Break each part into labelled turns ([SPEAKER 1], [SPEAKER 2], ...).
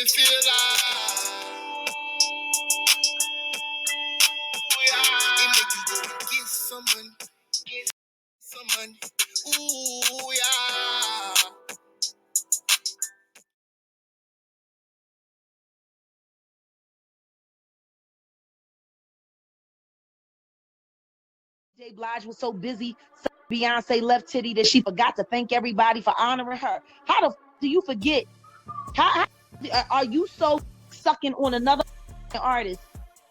[SPEAKER 1] it feel like? It make you go and get some money. Get some money. Ooh, yeah.
[SPEAKER 2] Blige was so busy Beyonce left Titty that she forgot to thank everybody for honoring her. How the do you forget? How are you so sucking on another artist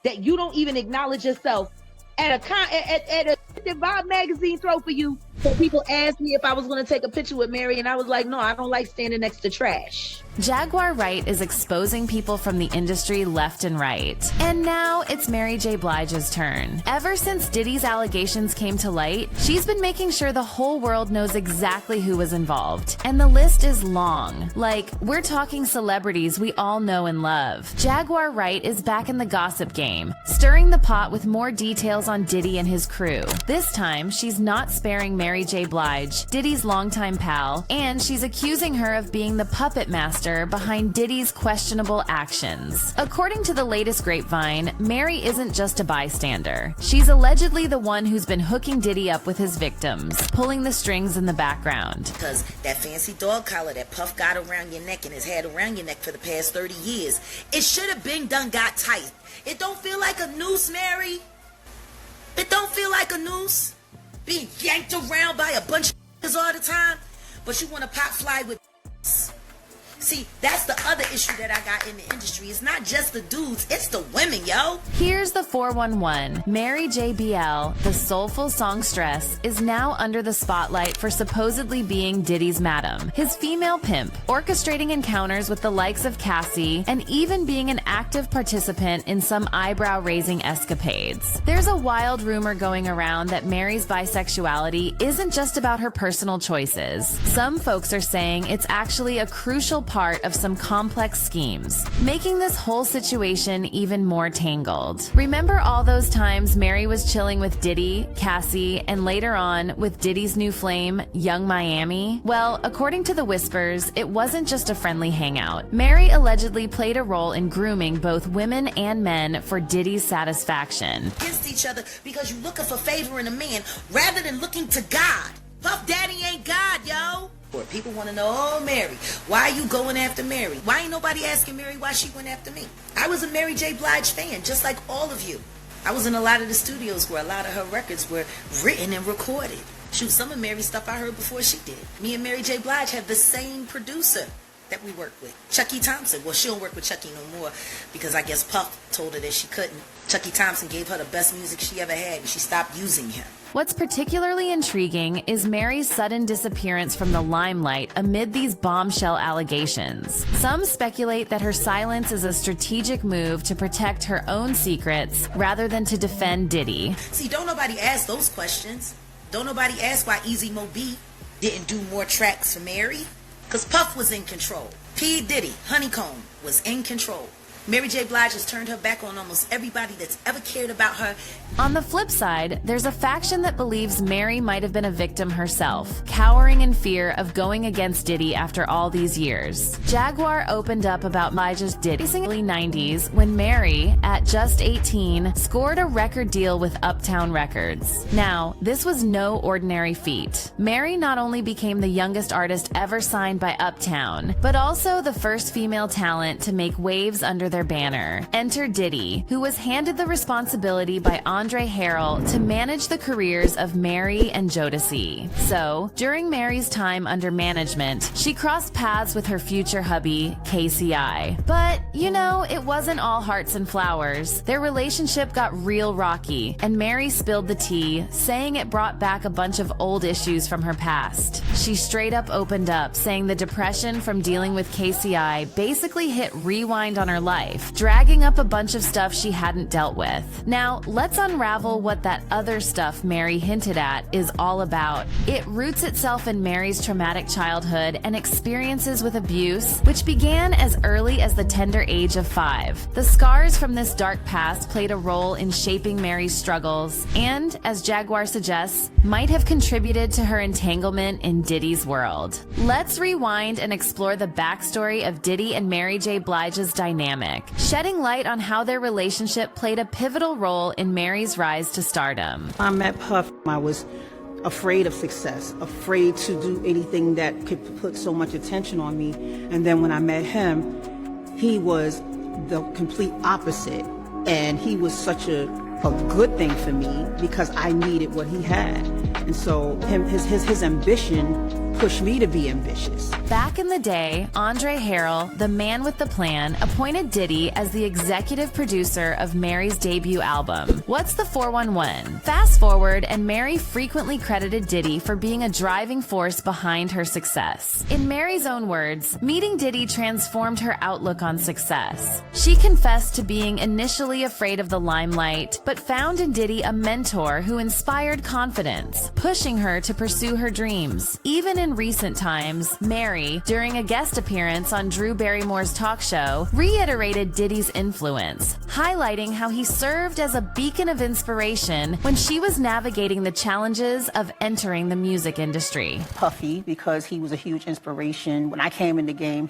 [SPEAKER 2] that you don't even acknowledge yourself? At a Vibe magazine throw for you. So people asked me if I was going to take a picture with Mary, and I was like, no, I don't like standing next to trash.
[SPEAKER 3] Jaguar Wright is exposing people from the industry left and right. And now it's Mary J. Blige's turn. Ever since Diddy's allegations came to light, she's been making sure the whole world knows exactly who was involved. And the list is long. Like, we're talking celebrities we all know and love. Jaguar Wright is back in the gossip game, stirring the pot with more details on Diddy and his crew. This time, she's not sparing Mary J. Blige, Diddy's longtime pal, and she's accusing her of being the puppet master behind Diddy's questionable actions. According to the latest grapevine, Mary isn't just a bystander. She's allegedly the one who's been hooking Diddy up with his victims, pulling the strings in the background.
[SPEAKER 4] Because that fancy dog collar that Puff got around your neck and has had around your neck for the past 30 years, it should have been done got tight. It don't feel like a noose, Mary. It don't feel like a noose. Being yanked around by a bunch of niggas all the time, but you want to pop fly with. See, that's the other issue that I got in the industry. It's not just the dudes, it's the women, yo.
[SPEAKER 3] Here's the 411. Mary JBL, the soulful songstress, is now under the spotlight for supposedly being Diddy's madam, his female pimp, orchestrating encounters with the likes of Cassie, and even being an active participant in some eyebrow-raising escapades. There's a wild rumor going around that Mary's bisexuality isn't just about her personal choices. Some folks are saying it's actually a crucial part of some complex schemes, making this whole situation even more tangled. Remember all those times Mary was chilling with Diddy, Cassie, and later on with Diddy's new flame, Young Miami? Well, according to the whispers, it wasn't just a friendly hangout. Mary allegedly played a role in grooming both women and men for Diddy's satisfaction.
[SPEAKER 4] Against each other because you're looking for favor in a man rather than looking to God. Puff Daddy ain't God, yo. People want to know, oh, Mary, why are you going after Mary? Why ain't nobody asking Mary why she went after me? I was a Mary J. Blige fan, just like all of you. I was in a lot of the studios where a lot of her records were written and recorded. Shoot, some of Mary's stuff I heard before she did. Me and Mary J. Blige have the same producer that we work with, Chucky Thompson. Well, she don't work with Chucky no more because I guess Puff told her that she couldn't. Chucky Thompson gave her the best music she ever had and she stopped using him.
[SPEAKER 3] What's particularly intriguing is Mary's sudden disappearance from the limelight amid these bombshell allegations. Some speculate that her silence is a strategic move to protect her own secrets rather than to defend Diddy.
[SPEAKER 4] See, don't nobody ask those questions. Don't nobody ask why Easy Mo B didn't do more tracks for Mary. Because Puff was in control. P. Diddy, Honeycomb, was in control. Mary J. Blige has turned her back on almost everybody that's ever cared about her.
[SPEAKER 3] On the flip side, there's a faction that believes Mary might have been a victim herself, cowering in fear of going against Diddy after all these years. Jaguar opened up about Blige's Diddy in the early 90s when Mary, at just 18, scored a record deal with Uptown Records. Now, this was no ordinary feat. Mary not only became the youngest artist ever signed by Uptown, but also the first female talent to make waves under their banner. Enter Diddy, who was handed the responsibility by Andre Harrell to manage the careers of Mary and Jodeci. So, during Mary's time under management, she crossed paths with her future hubby, KCI. But, you know, it wasn't all hearts and flowers. Their relationship got real rocky, and Mary spilled the tea, saying it brought back a bunch of old issues from her past. She straight up opened up, saying the depression from dealing with KCI basically hit rewind on her life, life, dragging up a bunch of stuff she hadn't dealt with. Now, let's unravel what that other stuff Mary hinted at is all about. It roots itself in Mary's traumatic childhood and experiences with abuse, which began as early as the tender age of 5. The scars from this dark past played a role in shaping Mary's struggles and, as Jaguar suggests, might have contributed to her entanglement in Diddy's world. Let's rewind and explore the backstory of Diddy and Mary J. Blige's dynamic, shedding light on how their relationship played a pivotal role in Mary's rise to stardom.
[SPEAKER 5] I met Puff. I was afraid of success, afraid to do anything that could put so much attention on me. And then when I met him, he was the complete opposite. And he was such a good thing for me because I needed what he had. And so his ambition pushed me to be ambitious.
[SPEAKER 3] Back in the day, Andre Harrell, the man with the plan, appointed Diddy as the executive producer of Mary's debut album, What's the 411? Fast forward, and Mary frequently credited Diddy for being a driving force behind her success. In Mary's own words, meeting Diddy transformed her outlook on success. She confessed to being initially afraid of the limelight, but found in Diddy a mentor who inspired confidence, pushing her to pursue her dreams. Even in recent times, Mary, during a guest appearance on Drew Barrymore's talk show, reiterated Diddy's influence, highlighting how he served as a beacon of inspiration when she was navigating the challenges of entering the music industry.
[SPEAKER 5] Puffy, because he was a huge inspiration. When I came in the game,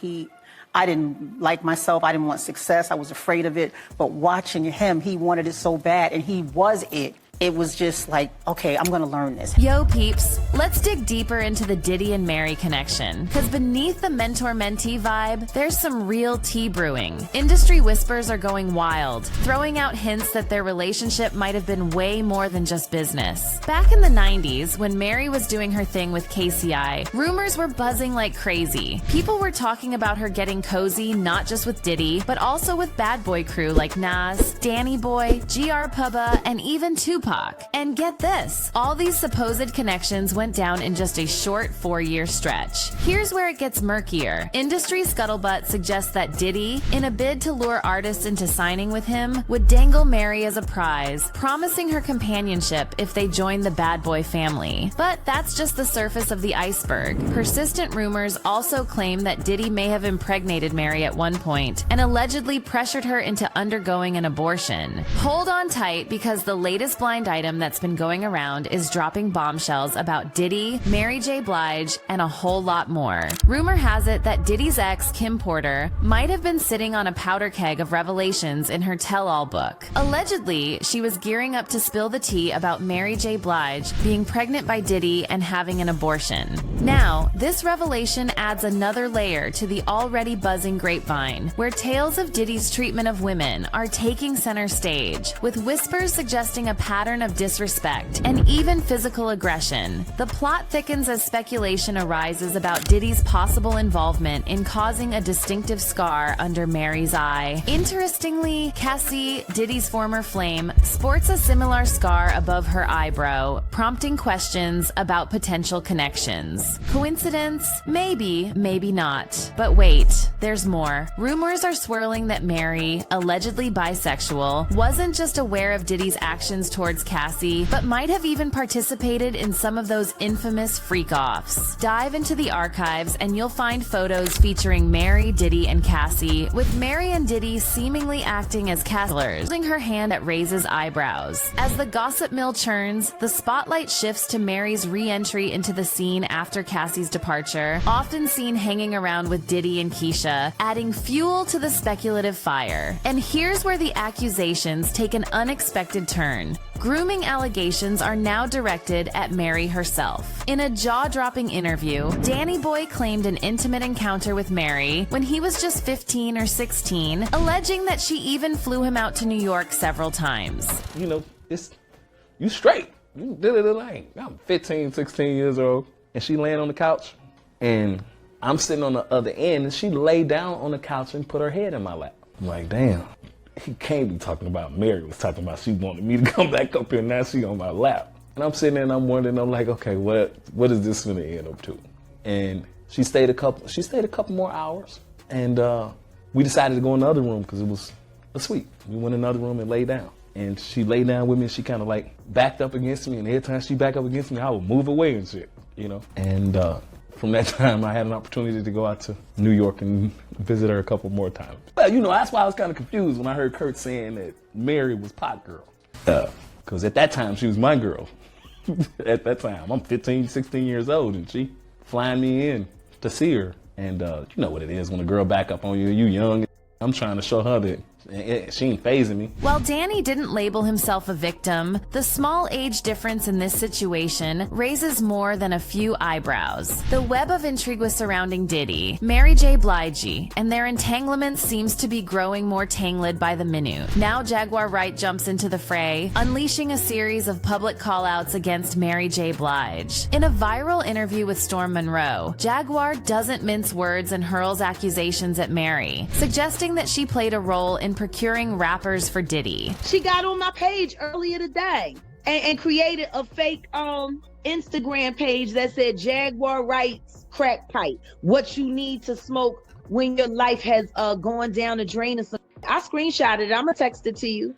[SPEAKER 5] I didn't like myself. I didn't want success. I was afraid of it. But watching him, he wanted it so bad, and he was it. It was just like, okay, I'm gonna learn this.
[SPEAKER 3] Yo peeps, let's dig deeper into the Diddy and Mary connection, because beneath the mentor-mentee vibe, there's some real tea brewing. Industry whispers are going wild, throwing out hints that their relationship might have been way more than just business. Back in the 90s, when Mary was doing her thing with KCI, rumors were buzzing like crazy. People were talking about her getting cozy not just with Diddy, but also with bad boy crew like Nas, Danny Boy, GR Pubba, and even Tupac. And get this, all these supposed connections went down in just a short 4-year stretch. Here's where it gets murkier. Industry scuttlebutt suggests that Diddy, in a bid to lure artists into signing with him, would dangle Mary as a prize, promising her companionship if they joined the bad boy family. But that's just the surface of the iceberg. Persistent rumors also claim that Diddy may have impregnated Mary at one point and allegedly pressured her into undergoing an abortion. Hold on tight, because the latest blind item that's been going around is dropping bombshells about Diddy, Mary J. Blige, and a whole lot more. Rumor has it that Diddy's ex, Kim Porter, might have been sitting on a powder keg of revelations in her tell-all book. Allegedly, she was gearing up to spill the tea about Mary J. Blige being pregnant by Diddy and having an abortion. Now, this revelation adds another layer to the already buzzing grapevine, where tales of Diddy's treatment of women are taking center stage, with whispers suggesting a pattern of disrespect and even physical aggression. The plot thickens as speculation arises about Diddy's possible involvement in causing a distinctive scar under Mary's eye. Interestingly, Cassie, Diddy's former flame, sports a similar scar above her eyebrow, prompting questions about potential connections. Coincidence? Maybe, maybe not. But wait, there's more. Rumors are swirling that Mary, allegedly bisexual, wasn't just aware of Diddy's actions towards Cassie, but might have even participated in some of those infamous freak-offs. Dive into the archives and you'll find photos featuring Mary, Diddy, and Cassie, with Mary and Diddy seemingly acting as castlers, holding her hand at Ray's eyebrows. As the gossip mill churns, the spotlight shifts to Mary's re-entry into the scene after Cassie's departure, often seen hanging around with Diddy and Keisha, adding fuel to the speculative fire. And here's where the accusations take an unexpected turn. Grooming allegations are now directed at Mary herself. In a jaw-dropping interview, Danny Boy claimed an intimate encounter with Mary when he was just 15 or 16, alleging that she even flew him out to New York several times.
[SPEAKER 6] You know, you straight. You did it like, I'm 15, 16 years old, and she laying on the couch, and I'm sitting on the other end, and she laid down on the couch and put her head in my lap. I'm like, damn. He can't be talking about Mary was talking about she wanted me to come back up here, now she on my lap. And I'm sitting there and I'm wondering, I'm like, okay, what is this gonna end up to? And she stayed a couple more hours. And we decided to go in the other room because it was a suite. We went in the other room and laid down. And she laid down with me, and she kind of like backed up against me, and every time she backed up against me, I would move away and shit, you know? And from that time, I had an opportunity to go out to New York and visit her a couple more times. Well, you know, that's why I was kind of confused when I heard Kurt saying that Mary was pot girl. Because at that time, she was my girl. At that time, I'm 15, 16 years old, and she flying me in to see her. And you know what it is when a girl back up on you, you young. I'm trying to show her that she ain't phasing me.
[SPEAKER 3] While Danny didn't label himself a victim, the small age difference in this situation raises more than a few eyebrows. The web of intrigue was surrounding Diddy, Mary J. Blige, and their entanglement seems to be growing more tangled by the minute. Now Jaguar Wright jumps into the fray, unleashing a series of public call-outs against Mary J. Blige. In a viral interview with Storm Monroe, Jaguar doesn't mince words and hurls accusations at Mary, suggesting that she played a role in procuring rappers for Diddy.
[SPEAKER 2] She got on my page earlier today and created a fake Instagram page that said Jaguar Wright's crack pipe. What you need to smoke when your life has gone down the drain or something. I screenshotted it. I'm gonna text it to you.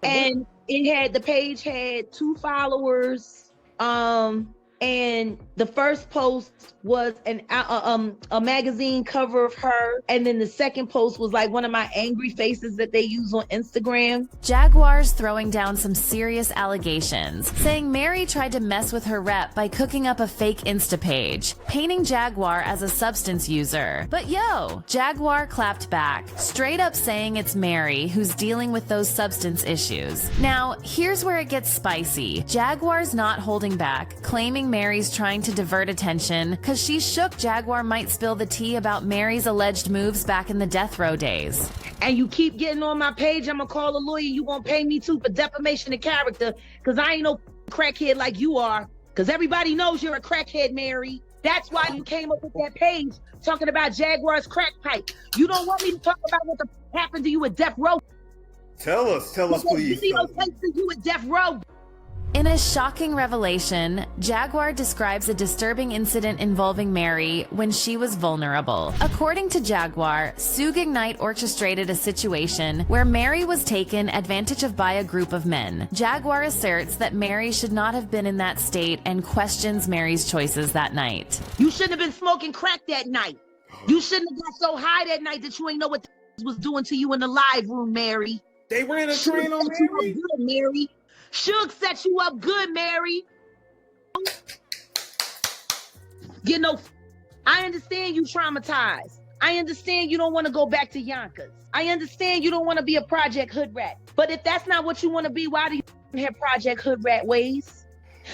[SPEAKER 2] And the page had 2 followers. And the first post was a magazine cover of her, and then the second post was like one of my angry faces that they use on Instagram.
[SPEAKER 3] Jaguar's throwing down some serious allegations, saying Mary tried to mess with her rep by cooking up a fake Insta page, painting Jaguar as a substance user. But yo, Jaguar clapped back, straight up saying it's Mary who's dealing with those substance issues. Now, here's where it gets spicy. Jaguar's not holding back, claiming Mary's trying to divert attention because she's shook Jaguar might spill the tea about Mary's alleged moves back in the death row days.
[SPEAKER 2] And you keep getting on my page, I'm gonna call a lawyer. You gonna pay me too for defamation of character, because I ain't no crackhead like you are, because everybody knows you're a crackhead, Mary. That's why you came up with that page talking about Jaguar's crack pipe. You don't want me to talk about what the happened to you at death row.
[SPEAKER 1] Tell us, please.
[SPEAKER 2] Video tapes of you at death row.
[SPEAKER 3] In a shocking revelation, Jaguar describes a disturbing incident involving Mary when she was vulnerable. According to Jaguar, Suge Knight orchestrated a situation where Mary was taken advantage of by a group of men. Jaguar asserts that Mary should not have been in that state and questions Mary's choices that night.
[SPEAKER 2] You shouldn't have been smoking crack that night. You shouldn't have got so high that night that you ain't know what the was doing to you in the live room, Mary.
[SPEAKER 1] They ran a train on Mary?
[SPEAKER 2] Mary. Suge set you up good, Mary. You know, I understand you traumatized. I understand you don't want to go back to Yonkers. I understand you don't want to be a Project Hood rat. But if that's not what you want to be, why do you have Project Hood rat ways?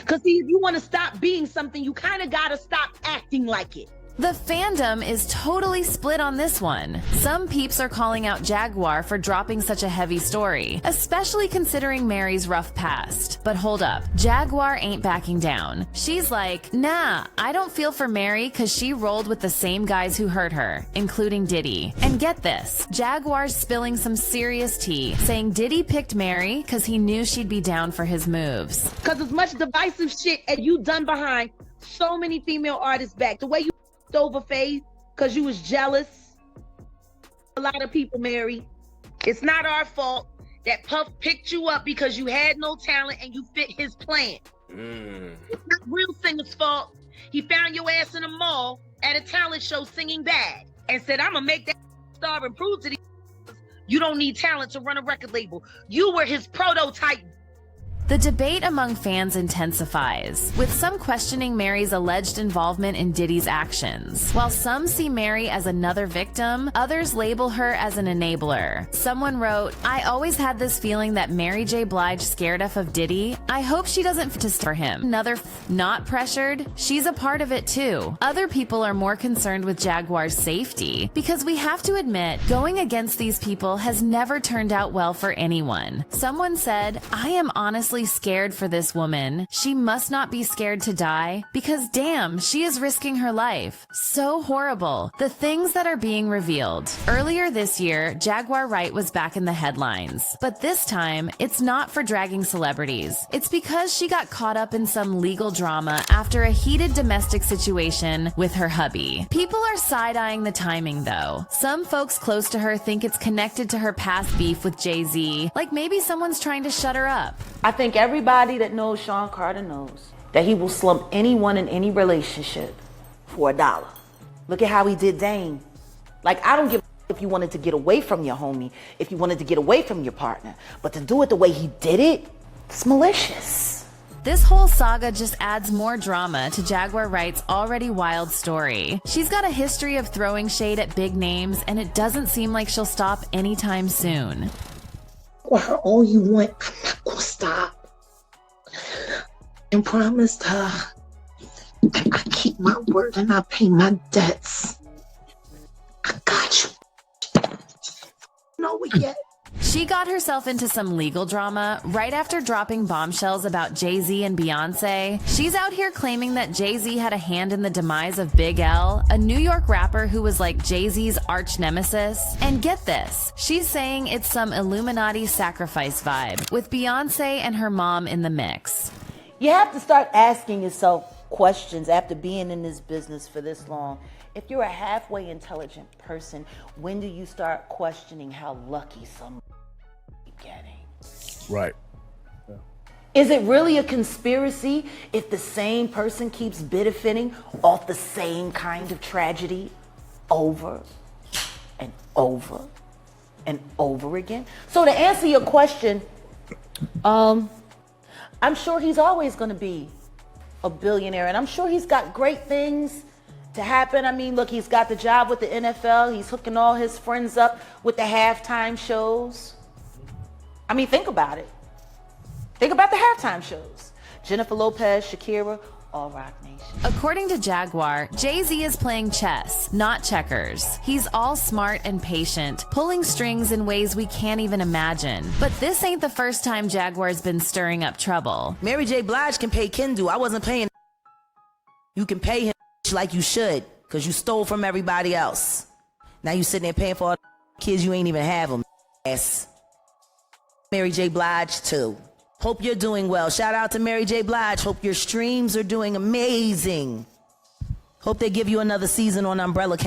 [SPEAKER 2] Because see, if you want to stop being something, you kind of got to stop acting like it.
[SPEAKER 3] The fandom is totally split on this one. Some peeps are calling out Jaguar for dropping such a heavy story, especially considering Mary's rough past. But hold up, Jaguar ain't backing down. She's like, nah, I don't feel for Mary because she rolled with the same guys who hurt her, including Diddy. And get this, Jaguar's spilling some serious tea, saying Diddy picked Mary because he knew she'd be down for his moves.
[SPEAKER 2] Because as much divisive shit as you done behind so many female artists back, the way you over Faith because you was jealous. A lot of people, Mary. It's not our fault that Puff picked you up because you had no talent and you fit his plan. It's not Real Singer's fault. He found your ass in a mall at a talent show singing bad and said, I'm gonna make that star and prove to these you don't need talent to run a record label. You were his prototype.
[SPEAKER 3] The debate among fans intensifies, with some questioning Mary's alleged involvement in Diddy's actions. While some see Mary as another victim, others label her as an enabler. Someone wrote, I always had this feeling that Mary J. Blige scared of Diddy. I hope she doesn't fit for him. Another not pressured, she's a part of it too. Other people are more concerned with Jaguar's safety, because we have to admit, going against these people has never turned out well for anyone. Someone said, I am honestly really scared for this woman, she must not be scared to die, because damn, she is risking her life. So horrible. The things that are being revealed. Earlier this year, Jaguar Wright was back in the headlines. But this time, it's not for dragging celebrities. It's because she got caught up in some legal drama after a heated domestic situation with her hubby. People are side-eyeing the timing though. Some folks close to her think it's connected to her past beef with Jay-Z, like maybe someone's trying to shut her up.
[SPEAKER 4] I think everybody that knows Sean Carter knows that he will slump anyone in any relationship for $1. Look at how he did Dame. Like, I don't give a if you wanted to get away from your homie, if you wanted to get away from your partner, but to do it the way he did it, it's malicious.
[SPEAKER 3] This whole saga just adds more drama to Jaguar Wright's already wild story. She's got a history of throwing shade at big names, and it doesn't seem like she'll stop anytime soon.
[SPEAKER 7] Her all you want, I'm not gonna stop. And promised her that I keep my word and I pay my debts. I got you. Know it yet?
[SPEAKER 3] She got herself into some legal drama right after dropping bombshells about Jay-Z and Beyonce. She's out here claiming that Jay-Z had a hand in the demise of Big L, a New York rapper who was like Jay-Z's arch nemesis. And get this, she's saying it's some Illuminati sacrifice vibe, with Beyonce and her mom in the mix.
[SPEAKER 4] You have to start asking yourself questions after being in this business for this long. If you're a halfway intelligent person, when do you start questioning how lucky some getting?
[SPEAKER 6] Right.
[SPEAKER 4] Yeah. Is it really a conspiracy if the same person keeps benefiting off the same kind of tragedy over and over and over again? So to answer your question, I'm sure he's always going to be a billionaire, and I'm sure he's got great things to happen. I mean, look, he's got the job with the NFL. He's hooking all his friends up with the halftime shows. I mean, think about it. Think about the halftime shows. Jennifer Lopez, Shakira, all Rock Nation.
[SPEAKER 3] According to Jaguar, Jay-Z is playing chess, not checkers. He's all smart and patient, pulling strings in ways we can't even imagine. But this ain't the first time Jaguar's been stirring up trouble.
[SPEAKER 4] Mary J. Blige can pay Kendu. I wasn't paying. You can pay him like you should, because you stole from everybody else. Now you sitting there paying for all the kids you ain't even have them. Yes. Mary J. Blige too. Hope you're doing well. Shout out to Mary J. Blige. Hope your streams are doing amazing. Hope they give you another season on Umbrella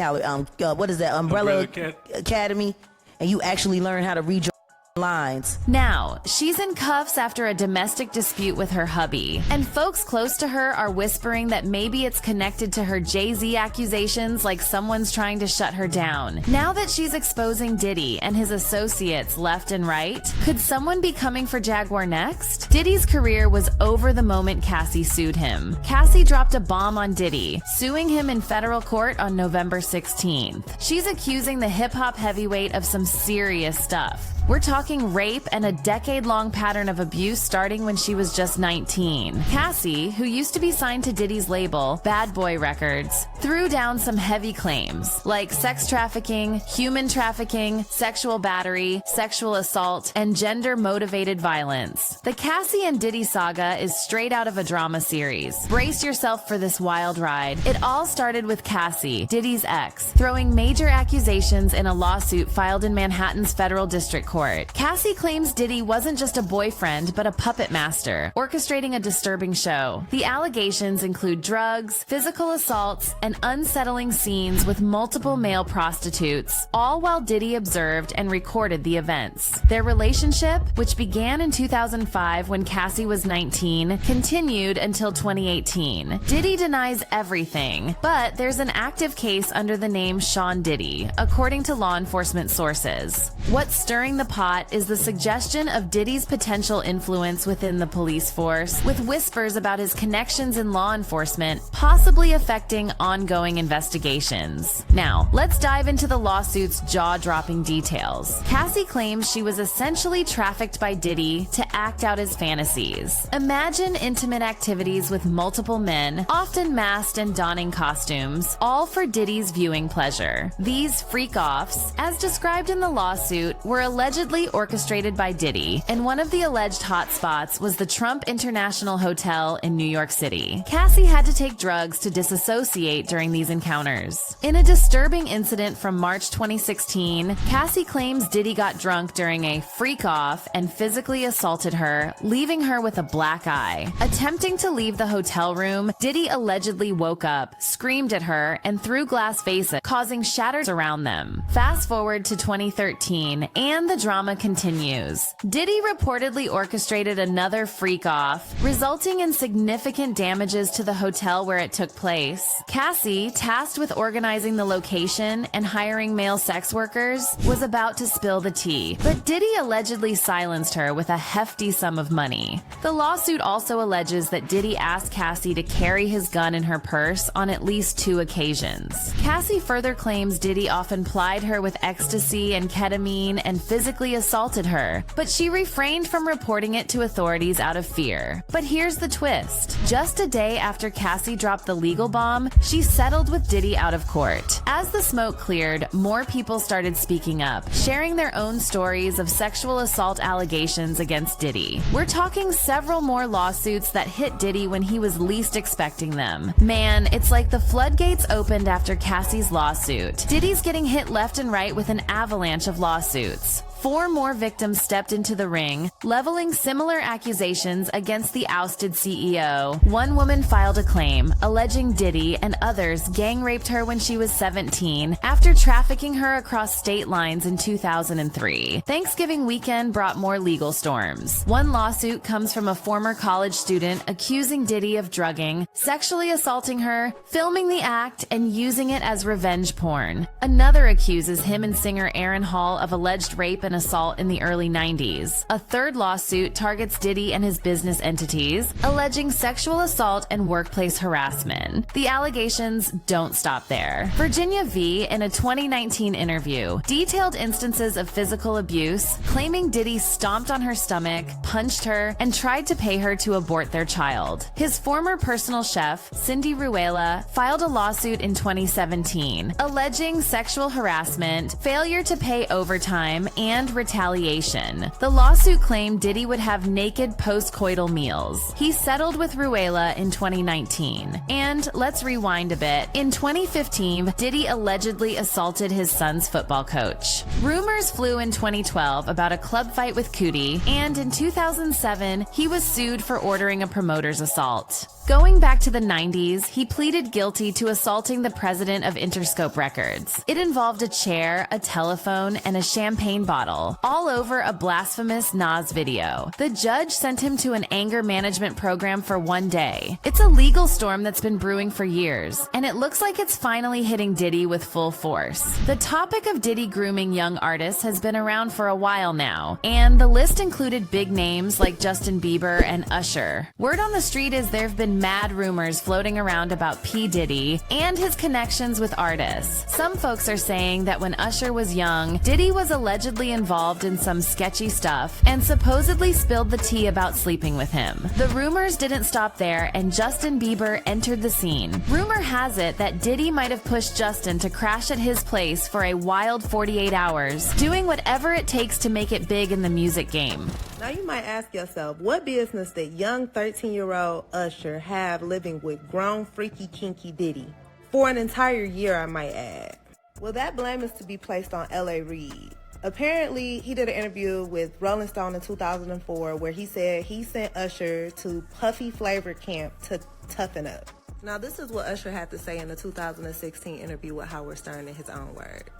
[SPEAKER 4] what is that? Umbrella Academy, and you actually learn how to read your lines.
[SPEAKER 3] Now, she's in cuffs after a domestic dispute with her hubby, and folks close to her are whispering that maybe it's connected to her Jay-Z accusations, like someone's trying to shut her down. Now that she's exposing Diddy and his associates left and right, could someone be coming for Jaguar next? Diddy's career was over the moment Cassie sued him. Cassie dropped a bomb on Diddy, suing him in federal court on November 16th. She's accusing the hip-hop heavyweight of some serious stuff. We're talking rape and a decade-long pattern of abuse starting when she was just 19. Cassie, who used to be signed to Diddy's label, Bad Boy Records, threw down some heavy claims like sex trafficking, human trafficking, sexual battery, sexual assault, and gender-motivated violence. The Cassie and Diddy saga is straight out of a drama series. Brace yourself for this wild ride. It all started with Cassie, Diddy's ex, throwing major accusations in a lawsuit filed in Manhattan's federal district court. Cassie claims Diddy wasn't just a boyfriend, but a puppet master, orchestrating a disturbing show. The allegations include drugs, physical assaults, and unsettling scenes with multiple male prostitutes, all while Diddy observed and recorded the events. Their relationship, which began in 2005 when Cassie was 19, continued until 2018. Diddy denies everything, but there's an active case under the name Sean Diddy, according to law enforcement sources. What's stirring the pot is the suggestion of Diddy's potential influence within the police force, with whispers about his connections in law enforcement possibly affecting ongoing investigations. Now, let's dive into the lawsuit's jaw-dropping details. Cassie claims she was essentially trafficked by Diddy to act out his fantasies. Imagine intimate activities with multiple men, often masked and donning costumes, all for Diddy's viewing pleasure. These freak-offs, as described in the lawsuit, were allegedly allegedly orchestrated by Diddy, and one of the alleged hotspots was the Trump International Hotel in New York City. Cassie had to take drugs to disassociate during these encounters. In a disturbing incident from March 2016, Cassie claims Diddy got drunk during a freak-off and physically assaulted her, leaving her with a black eye. Attempting to leave the hotel room, Diddy allegedly woke up, screamed at her, and threw glass vases, causing shatters around them. Fast forward to 2013, and the drama continues. Diddy reportedly orchestrated another freak-off, resulting in significant damages to the hotel where it took place. Cassie, tasked with organizing the location and hiring male sex workers, was about to spill the tea, but Diddy allegedly silenced her with a hefty sum of money. The lawsuit also alleges that Diddy asked Cassie to carry his gun in her purse on at least 2 occasions. Cassie further claims Diddy often plied her with ecstasy and ketamine and physically assaulted her, but she refrained from reporting it to authorities out of fear. But here's the twist. Just a day after Cassie dropped the legal bomb, she settled with Diddy out of court. As the smoke cleared, more people started speaking up, sharing their own stories of sexual assault allegations against Diddy. We're talking several more lawsuits that hit Diddy when he was least expecting them. Man, it's like the floodgates opened after Cassie's lawsuit. Diddy's getting hit left and right with an avalanche of lawsuits. 4 more victims stepped into the ring, leveling similar accusations against the ousted CEO. One woman filed a claim, alleging Diddy and others gang raped her when she was 17 after trafficking her across state lines in 2003. Thanksgiving weekend brought more legal storms. One lawsuit comes from a former college student accusing Diddy of drugging, sexually assaulting her, filming the act, and using it as revenge porn. Another accuses him and singer Aaron Hall of alleged rape and assault in the early 90s. A third lawsuit targets Diddy and his business entities, alleging sexual assault and workplace harassment. The allegations don't stop there. Virginia V, in a 2019 interview, detailed instances of physical abuse, claiming Diddy stomped on her stomach, punched her, and tried to pay her to abort their child. His former personal chef, Cindy Ruela, filed a lawsuit in 2017, alleging sexual harassment, failure to pay overtime, and retaliation. The lawsuit claimed Diddy would have naked post-coital meals. He settled with Ruela in 2019. And let's rewind a bit. In 2015, Diddy allegedly assaulted his son's football coach. Rumors flew in 2012 about a club fight with Cootie, and in 2007, he was sued for ordering a promoter's assault. Going back to the 90s, he pleaded guilty to assaulting the president of Interscope Records. It involved a chair, a telephone, and a champagne bottle, all over a blasphemous Nas video. The judge sent him to an anger management program for 1 day. It's a legal storm that's been brewing for years, and it looks like it's finally hitting Diddy with full force. The topic of Diddy grooming young artists has been around for a while now, and the list included big names like Justin Bieber and Usher. Word on the street is there have been mad rumors floating around about P. Diddy and his connections with artists. Some folks are saying that when Usher was young, Diddy was allegedly involved in some sketchy stuff and supposedly spilled the tea about sleeping with him. The rumors didn't stop there, and Justin Bieber entered the scene. Rumor has it that Diddy might have pushed Justin to crash at his place for a wild 48 hours, doing whatever it takes to make it big in the music game.
[SPEAKER 8] Now you might ask yourself, what business did young 13-year-old Usher have living with grown freaky kinky Diddy? For an entire year, I might add. Well, that blame is to be placed on L.A. Reid. Apparently, he did an interview with Rolling Stone in 2004 where he said he sent Usher to Puffy Flavor Camp to toughen up. Now, this is what Usher had to say in the 2016 interview with Howard Stern in his own words.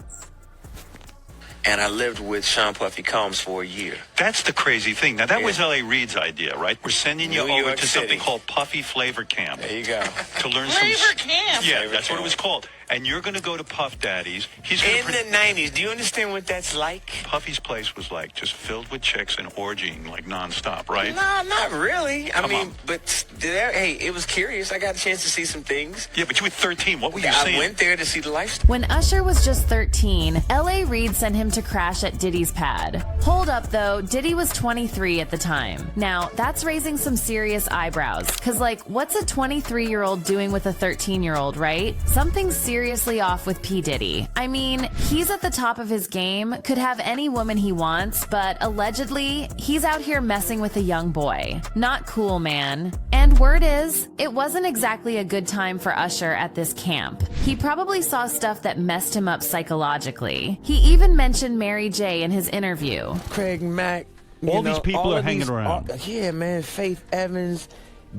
[SPEAKER 9] And I lived with Sean Puffy Combs for a year.
[SPEAKER 10] That's the crazy thing. Now, that was L.A. Reid's idea, right? We're sending you over to something called Puffy Flavor Camp.
[SPEAKER 9] There you go.
[SPEAKER 10] To learn
[SPEAKER 9] Flavor Camp?
[SPEAKER 10] Yeah,
[SPEAKER 9] Flavor
[SPEAKER 10] that's
[SPEAKER 9] Camp.
[SPEAKER 10] what it was called. And you're going to go to Puff Daddy's.
[SPEAKER 9] In the 90s, do you understand what that's like?
[SPEAKER 10] Puffy's place was like just filled with chicks and orgying like nonstop, right?
[SPEAKER 9] No, not really. I mean, but hey, it was curious. I got a chance to see some things.
[SPEAKER 10] Yeah, but you were 13. What were you
[SPEAKER 9] I
[SPEAKER 10] saying?
[SPEAKER 9] went there to see the lifestyle.
[SPEAKER 3] When Usher was just 13, L.A. Reid sent him to crash at Diddy's pad. Hold up, though, Diddy was 23 at the time. Now, that's raising some serious eyebrows, because, like, what's a 23-year-old doing with a 13-year-old, right? Something serious seriously off with P. Diddy. I mean, he's at the top of his game, could have any woman he wants, but allegedly, he's out here messing with a young boy. Not cool, man. And word is, it wasn't exactly a good time for Usher at this camp. He probably saw stuff that messed him up psychologically. He even mentioned Mary J in his interview.
[SPEAKER 9] Craig Mack.
[SPEAKER 11] All these people are hanging around.
[SPEAKER 9] Yeah, man. Faith Evans,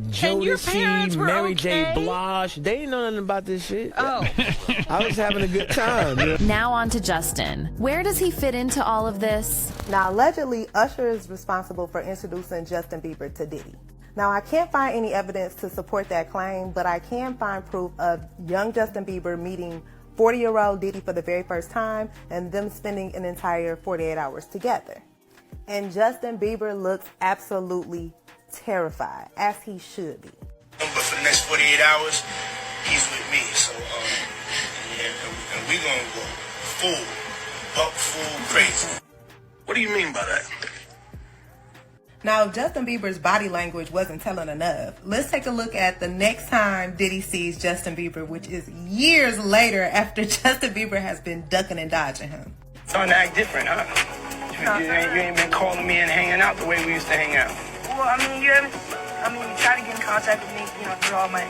[SPEAKER 9] Jodeci, Mary J. Blige. They didn't know nothing about this shit.
[SPEAKER 12] Oh.
[SPEAKER 9] I was having a good time. Yeah.
[SPEAKER 3] Now on to Justin. Where does he fit into all of this?
[SPEAKER 8] Now, allegedly, Usher is responsible for introducing Justin Bieber to Diddy. Now, I can't find any evidence to support that claim, but I can find proof of young Justin Bieber meeting 40-year-old Diddy for the very first time and them spending an entire 48 hours together. And Justin Bieber looks absolutely terrified, as he should be.
[SPEAKER 13] But for the next 48 hours, he's with me. So, and we gonna go full crazy. What do you mean by that?
[SPEAKER 8] Now, Justin Bieber's body language wasn't telling enough. Let's take a look at the next time Diddy sees Justin Bieber, which is years later after Justin Bieber has been ducking and dodging him.
[SPEAKER 13] Starting to act different, huh? You ain't been calling me and hanging out the way we used to hang out.
[SPEAKER 12] Well, I mean, you try to get in contact with me, through all my,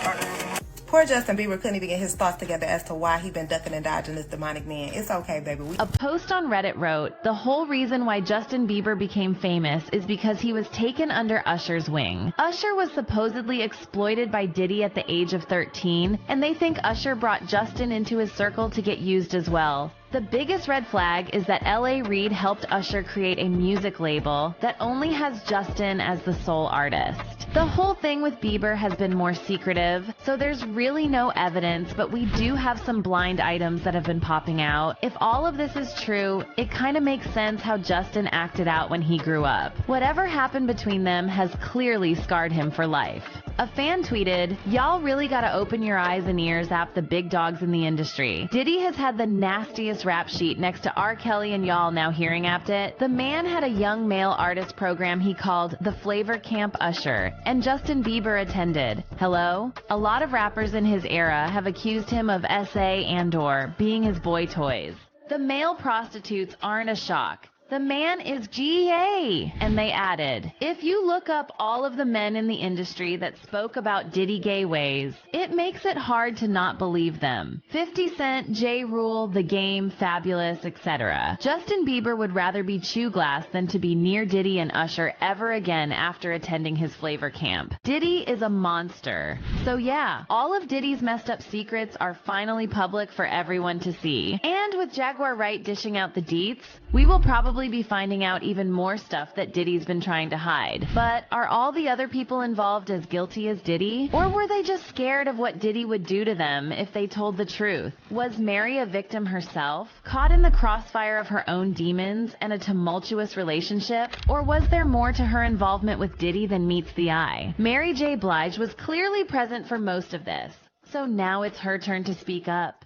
[SPEAKER 12] partners.
[SPEAKER 8] Poor Justin Bieber couldn't even get his thoughts together as to why he been ducking and dodging this demonic man. It's okay, baby.
[SPEAKER 3] A post on Reddit wrote, the whole reason why Justin Bieber became famous is because he was taken under Usher's wing. Usher was supposedly exploited by Diddy at the age of 13, and they think Usher brought Justin into his circle to get used as well. The biggest red flag is that L.A. Reid helped Usher create a music label that only has Justin as the sole artist. The whole thing with Bieber has been more secretive, so there's really no evidence, but we do have some blind items that have been popping out. If all of this is true, it kind of makes sense how Justin acted out when he grew up. Whatever happened between them has clearly scarred him for life. A fan tweeted, "Y'all really gotta open your eyes and ears at the big dogs in the industry. Diddy has had the nastiest rap sheet next to R. Kelly and y'all now hearing apt it. The man had a young male artist program he called the Flavor Camp Usher, and Justin Bieber attended. Hello? A lot of rappers in his era have accused him of SA and/or being his boy toys. The male prostitutes aren't a shock. The man is GA." And they added, "If you look up all of the men in the industry that spoke about Diddy gay ways, it makes it hard to not believe them. 50 Cent, J. Rule, The Game, Fabulous, etc. Justin Bieber would rather be Chew Glass than to be near Diddy and Usher ever again after attending his flavor camp. Diddy is a monster." So yeah, all of Diddy's messed up secrets are finally public for everyone to see. And with Jaguar Wright dishing out the deets, we will probably be finding out even more stuff that Diddy's been trying to hide. But are all the other people involved as guilty as Diddy? Or were they just scared of what Diddy would do to them if they told the truth? Was Mary a victim herself, caught in the crossfire of her own demons and a tumultuous relationship? Or was there more to her involvement with Diddy than meets the eye? Mary J. Blige was clearly present for most of this, so now it's her turn to speak up.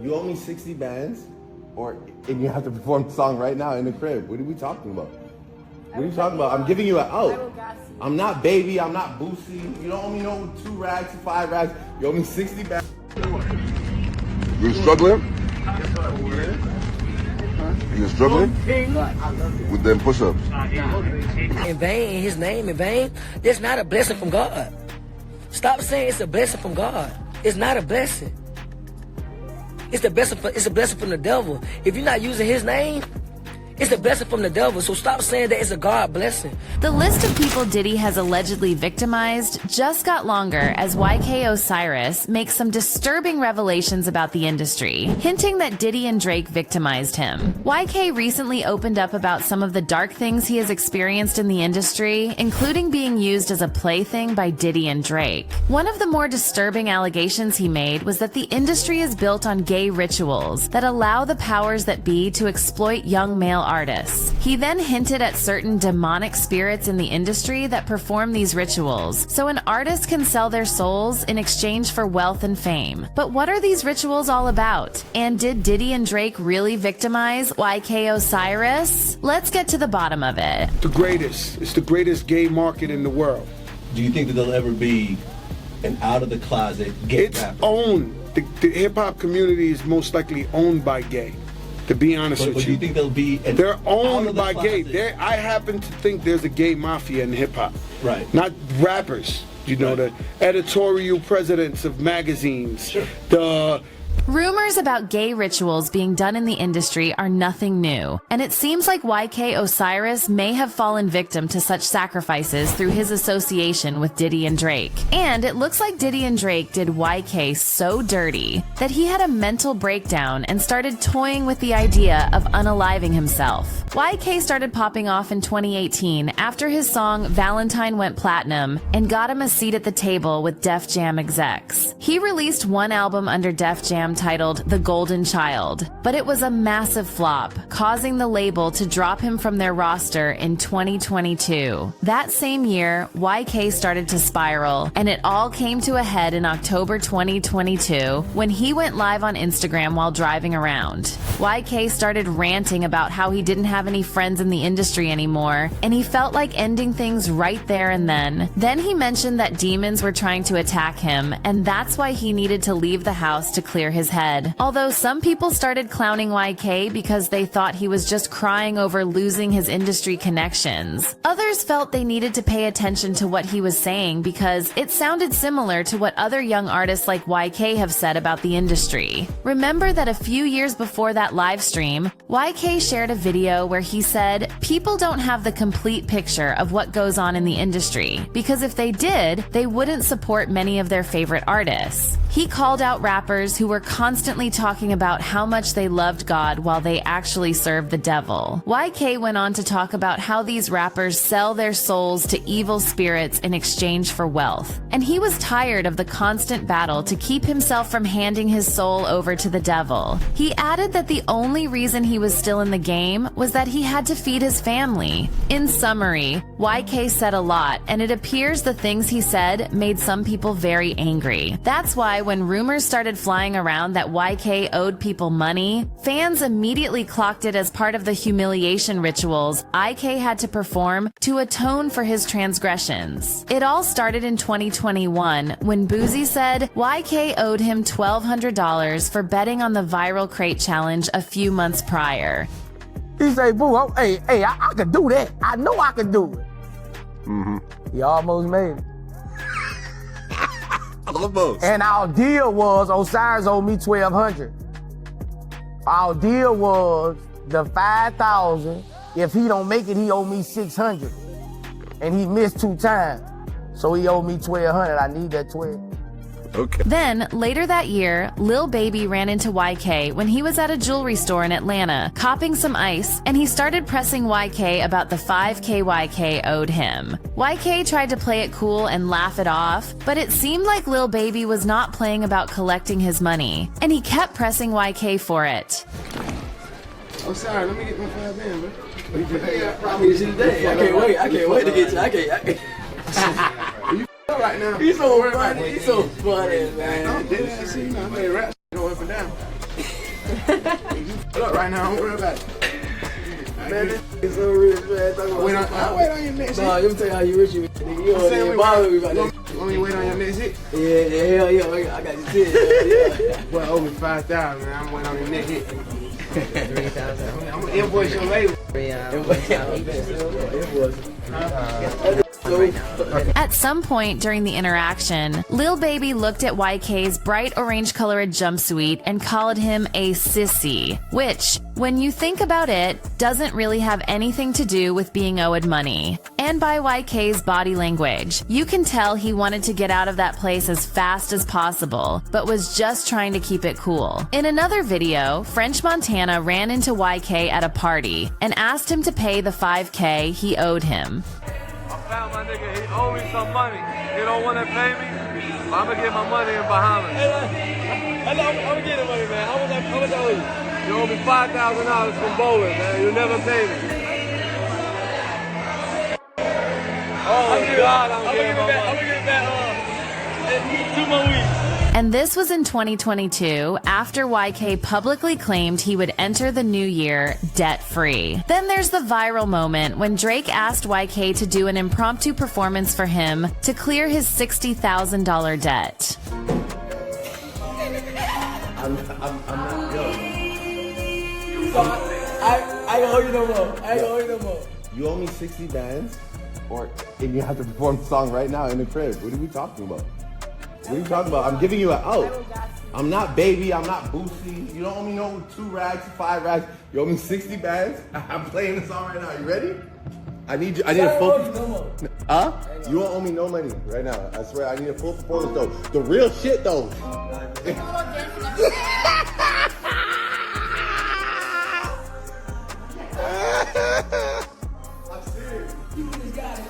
[SPEAKER 14] You owe me 60 bands, and you have to perform the song right now in the crib. What are we talking about? What are you talking about? I'm giving you an out. I'm not Baby. I'm not Boosie. You don't owe me no 2 rags, 5 rags. You owe me 60 bands.
[SPEAKER 15] You struggling? You struggling? With them push-ups?
[SPEAKER 16] In vain, his name in vain. That's not a blessing from God. Stop saying it's a blessing from God. It's not a blessing. It's a blessing from the devil. If you're not using his name, it's a blessing from the devil, so stop saying that it's a God blessing.
[SPEAKER 3] The list of people Diddy has allegedly victimized just got longer as YK Osiris makes some disturbing revelations about the industry, hinting that Diddy and Drake victimized him. YK recently opened up about some of the dark things he has experienced in the industry, including being used as a plaything by Diddy and Drake. One of the more disturbing allegations he made was that the industry is built on gay rituals that allow the powers that be to exploit young male artists. He then hinted at certain demonic spirits in the industry that perform these rituals, so an artist can sell their souls in exchange for wealth and fame. But what are these rituals all about? And did Diddy and Drake really victimize YK Osiris? Let's get to the bottom of it.
[SPEAKER 17] The greatest. It's the greatest gay market in the world.
[SPEAKER 18] Do you think that there'll ever be an out-of-the-closet gay rapper?
[SPEAKER 17] It's owned. The hip-hop community is most likely owned by gay, to be honest with you.
[SPEAKER 18] But do you think there'll be an
[SPEAKER 17] They're owned by gay. I happen to think there's a gay mafia in hip-hop.
[SPEAKER 18] Right.
[SPEAKER 17] Not rappers. You know, the editorial presidents of magazines. Sure. The
[SPEAKER 3] Rumors about gay rituals being done in the industry are nothing new, and it seems like YK Osiris may have fallen victim to such sacrifices through his association with Diddy and Drake. And it looks like Diddy and Drake did YK so dirty that he had a mental breakdown and started toying with the idea of unaliving himself. YK started popping off in 2018 after his song Valentine went platinum and got him a seat at the table with Def Jam execs. He released one album under Def Jam titled The Golden Child, but it was a massive flop, causing the label to drop him from their roster in 2022. That same year, YK started to spiral, and it all came to a head in October 2022 when he went live on Instagram while driving around. YK started ranting about how he didn't have any friends in the industry anymore, and he felt like ending things right there and then. Then he mentioned that demons were trying to attack him, and that's why he needed to leave the house to clear his head. Although some people started clowning YK because they thought he was just crying over losing his industry connections. Others felt they needed to pay attention to what he was saying because it sounded similar to what other young artists like YK have said about the industry. Remember that a few years before that live stream, YK shared a video where he said, "People don't have the complete picture of what goes on in the industry, because if they did, they wouldn't support many of their favorite artists." He called out rappers who were constantly talking about how much they loved God while they actually served the devil. YK went on to talk about how these rappers sell their souls to evil spirits in exchange for wealth. And he was tired of the constant battle to keep himself from handing his soul over to the devil. He added that the only reason he was still in the game was that he had to feed his family. In summary, YK said a lot, and it appears the things he said made some people very angry. That's why when rumors started flying around that YK owed people money, fans immediately clocked it as part of the humiliation rituals IK had to perform to atone for his transgressions. It all started in 2021 when Boozy said YK owed him $1,200 for betting on the viral crate challenge a few months prior.
[SPEAKER 19] He say, "Boo, I could do that. I know I could do it."
[SPEAKER 15] Mm-hmm.
[SPEAKER 19] He almost made it.
[SPEAKER 15] Almost.
[SPEAKER 19] And our deal was Osiris owed me $1,200. Our deal was the $5,000. If he don't make it, he owed me $600. And he missed 2 times. So he owed me $1,200. I need that $1,200.
[SPEAKER 15] Okay.
[SPEAKER 3] Then, later that year, Lil Baby ran into YK when he was at a jewelry store in Atlanta, copping some ice, and he started pressing YK about the $5K YK owed him. YK tried to play it cool and laugh it off, but it seemed like Lil Baby was not playing about collecting his money, and he kept pressing YK for it.
[SPEAKER 17] Oh, sorry, let me get my 5 in, man.
[SPEAKER 20] I can't wait to get you. I can't.
[SPEAKER 17] You right now.
[SPEAKER 20] He's so funny. He's so funny, man.
[SPEAKER 17] I'm dead ass. You know, I made rap go up and down. You up right now. Don't worry about it.
[SPEAKER 20] Man, this is so rich, man.
[SPEAKER 17] I'll wait on your next hit.
[SPEAKER 20] Nah, let me tell you how you rich you is. You don't even bother me about that.
[SPEAKER 17] Want me to wait on your next hit?
[SPEAKER 20] Yeah, hell yeah. I got you 10. Yeah.
[SPEAKER 17] Boy, owe me 5,000, man. I'm waiting on your next hit. 3,000. I'm gonna invoice your label.
[SPEAKER 3] At some point during the interaction, Lil Baby looked at YK's bright orange colored jumpsuit and called him a sissy, which, when you think about it, doesn't really have anything to do with being owed money. And by YK's body language, you can tell he wanted to get out of that place as fast as possible, but was just trying to keep it cool. In another video, French Montana ran into YK at a party and asked him to pay the $5K he owed him.
[SPEAKER 21] I found my nigga, he owe me some money. He don't want to pay me, but I'm gonna get my money in Bahamas. Hey, I'm gonna get the money, man. How much I owe you? You owe me $5,000 from bowling, man. You never pay me. Oh, God, I'm gonna get it back 2 more weeks.
[SPEAKER 3] And this was in 2022, after YK publicly claimed he would enter the new year debt-free. Then there's the viral moment when Drake asked YK to do an impromptu performance for him to clear his $60,000 debt.
[SPEAKER 14] I'm not young.
[SPEAKER 20] I ain't gonna hold you no more. I ain't gonna hold you no more.
[SPEAKER 14] You owe me 60 bands, and you have to perform the song right now in the crib. What are we talking about? What are you talking about? I'm giving you an out. I'm not baby. I'm not Boosie. You don't owe me no 2 rags, 5 rags. You owe me 60 bands. I'm playing the song right now. You ready? I need you. I need a full. Huh? You don't owe me no money right now. I swear. I need a full performance though. The real shit though. I'm serious. You just got it.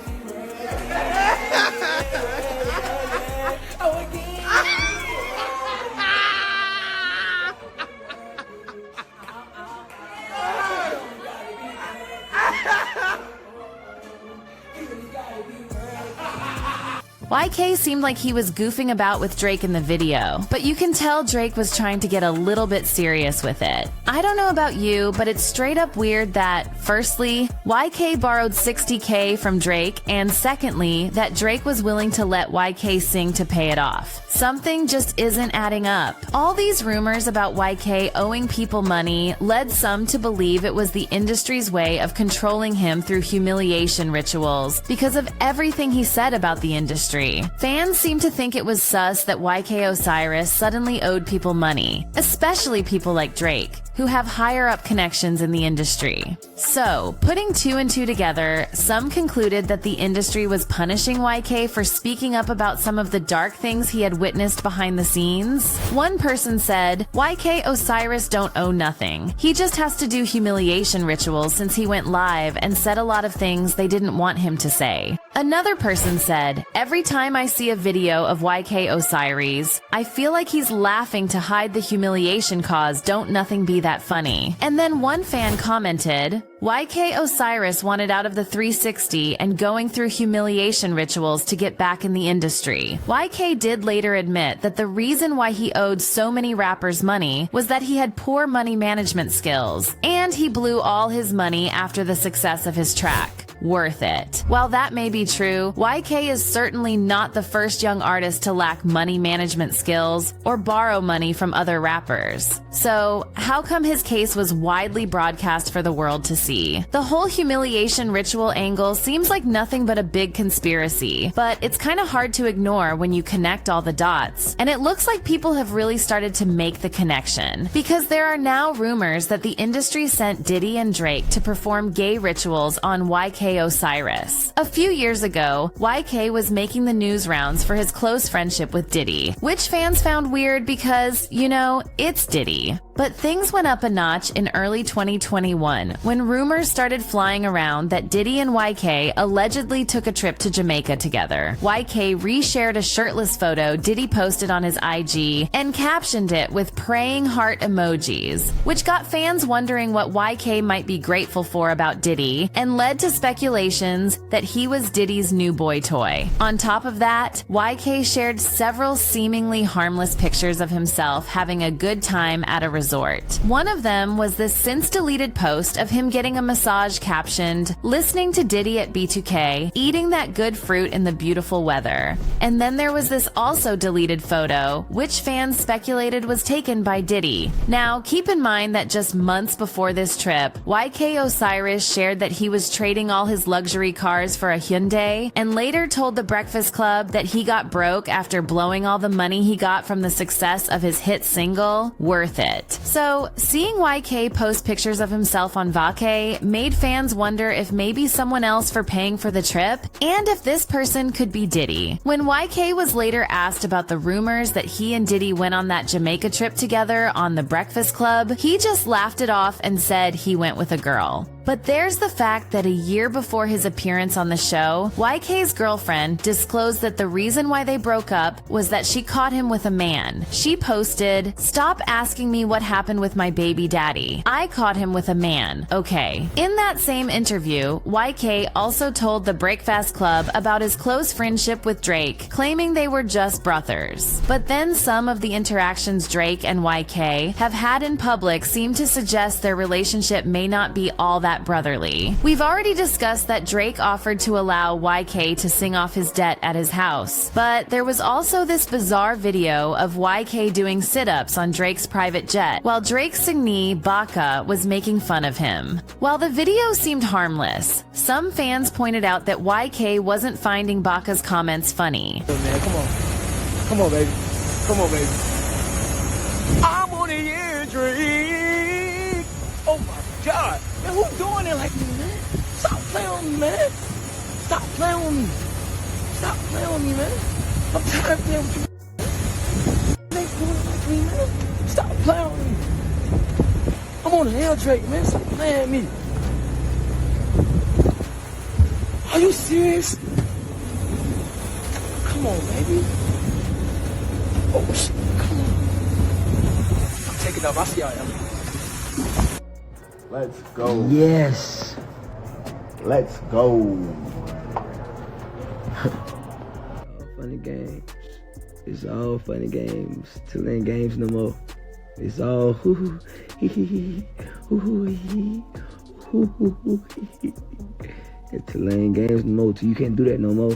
[SPEAKER 3] YK seemed like he was goofing about with Drake in the video, but you can tell Drake was trying to get a little bit serious with it. I don't know about you, but it's straight up weird that, firstly, YK borrowed $60K from Drake, and secondly, that Drake was willing to let YK sing to pay it off. Something just isn't adding up. All these rumors about YK owing people money led some to believe it was the industry's way of controlling him through humiliation rituals because of everything he said about the industry. Fans seem to think it was sus that YK Osiris suddenly owed people money, especially people like Drake, who have higher up connections in the industry. So, putting 2 and 2 together, some concluded that the industry was punishing YK for speaking up about some of the dark things he had witnessed behind the scenes. One person said, YK Osiris don't owe nothing. He just has to do humiliation rituals since he went live and said a lot of things they didn't want him to say. Another person said, every time I see a video of YK Osiris, I feel like he's laughing to hide the humiliation cause don't nothing be that funny. And then one fan commented, YK Osiris wanted out of the 360 and going through humiliation rituals to get back in the industry. YK did later admit that the reason why he owed so many rappers money was that he had poor money management skills, and he blew all his money after the success of his track. Worth it. While that may be true, YK is certainly not the first young artist to lack money management skills or borrow money from other rappers. So, how come his case was widely broadcast for the world to see? The whole humiliation ritual angle seems like nothing but a big conspiracy, but it's kind of hard to ignore when you connect all the dots. And it looks like people have really started to make the connection, because there are now rumors that the industry sent Diddy and Drake to perform gay rituals on YK Osiris. A few years ago, YK was making the news rounds for his close friendship with Diddy, which fans found weird because, you know, it's Diddy. But things went up a notch in early 2021 when rumors started flying around that Diddy and YK allegedly took a trip to Jamaica together. YK reshared a shirtless photo Diddy posted on his IG and captioned it with praying heart emojis, which got fans wondering what YK might be grateful for about Diddy and led to speculations that he was Diddy's new boy toy. On top of that, YK shared several seemingly harmless pictures of himself having a good time at a resort. One of them was this since-deleted post of him getting a massage captioned, listening to Diddy at B2K, eating that good fruit in the beautiful weather. And then there was this also deleted photo, which fans speculated was taken by Diddy. Now, keep in mind that just months before this trip, YK Osiris shared that he was trading all his luxury cars for a Hyundai, and later told The Breakfast Club that he got broke after blowing all the money he got from the success of his hit single, Worth It. So, seeing YK post pictures of himself on Vacay made fans wonder if maybe someone else for paying for the trip, and if this person could be Diddy. When YK was later asked about the rumors that he and Diddy went on that Jamaica trip together on The Breakfast Club, he just laughed it off and said he went with a girl. But there's the fact that a year before his appearance on the show, YK's girlfriend disclosed that the reason why they broke up was that she caught him with a man. She posted, "Stop asking me what happened with my baby daddy. I caught him with a man, okay?" In that same interview, YK also told the Breakfast Club about his close friendship with Drake, claiming they were just brothers. But then some of the interactions Drake and YK have had in public seem to suggest their relationship may not be all that brotherly. We've already discussed that Drake offered to allow YK to sing off his debt at his house, but there was also this bizarre video of YK doing sit-ups on Drake's private jet, while Drake's signee, Baka, was making fun of him. While the video seemed harmless, some fans pointed out that YK wasn't finding Baka's comments funny.
[SPEAKER 20] Oh, man, come on. Come on, baby. Come on, baby. I'm on a year drink. Oh, my God. Man, who's doing it like me, man? Stop playing on me, man. Stop playing on me. Stop playing on me, man. I'm tired of playing with you. You ain't doing it like me, man. Stop playing on me. I'm on an L Drake, man. Stop playing at me. Are you serious? Come on, baby. Oh, shit. Come on. I'm taking off. I'll see y'all.
[SPEAKER 14] Let's go.
[SPEAKER 19] Yes.
[SPEAKER 14] Let's go.
[SPEAKER 20] Funny games. It's all funny games. Till ain't games no more. It's all hoo hee hee hoo hee hoo hee. Until ain't games no more. Till you can't do that no more.